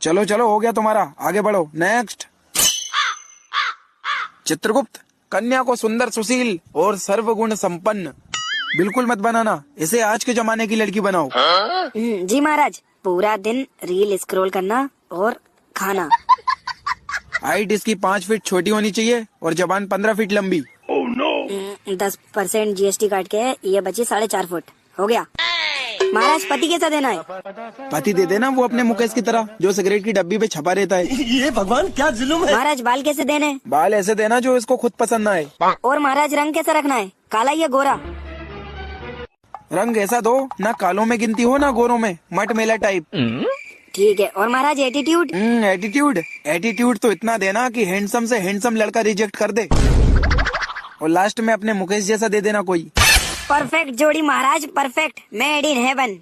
चलो चलो, हो गया तुम्हारा, आगे बढ़ो। नेक्स्ट। चित्रगुप्त, कन्या को सुंदर, सुशील और सर्वगुण संपन्न बिल्कुल मत बनाना, इसे आज के जमाने की लड़की बनाओ। जी महाराज, पूरा दिन रील स्क्रॉल करना और खाना। हाइट इसकी 5 फीट छोटी होनी चाहिए और जबान 15 फीट लंबी। 10% GST काट के ये बची 4.5 फुट। हो गया महाराज। पति कैसा देना है? पति दे देना वो अपने मुकेश की तरह, जो सिगरेट की डब्बी पे छपा रहता है। ये भगवान क्या जुल्म है। महाराज बाल कैसे देने? बाल ऐसे देना जो इसको खुद पसंद ना आए। और महाराज रंग कैसा रखना है, काला या गोरा? रंग ऐसा दो ना कालों में गिनती हो ना गोरों में, मट मेला टाइप। ठीक है। और महाराज एटीट्यूड? एटीट्यूड तो इतना देना कि हैंडसम से हैंडसम लड़का रिजेक्ट कर दे, और लास्ट में अपने मुकेश जैसा दे देना कोई। परफेक्ट जोड़ी महाराज, परफेक्ट, मेड इन हेवन।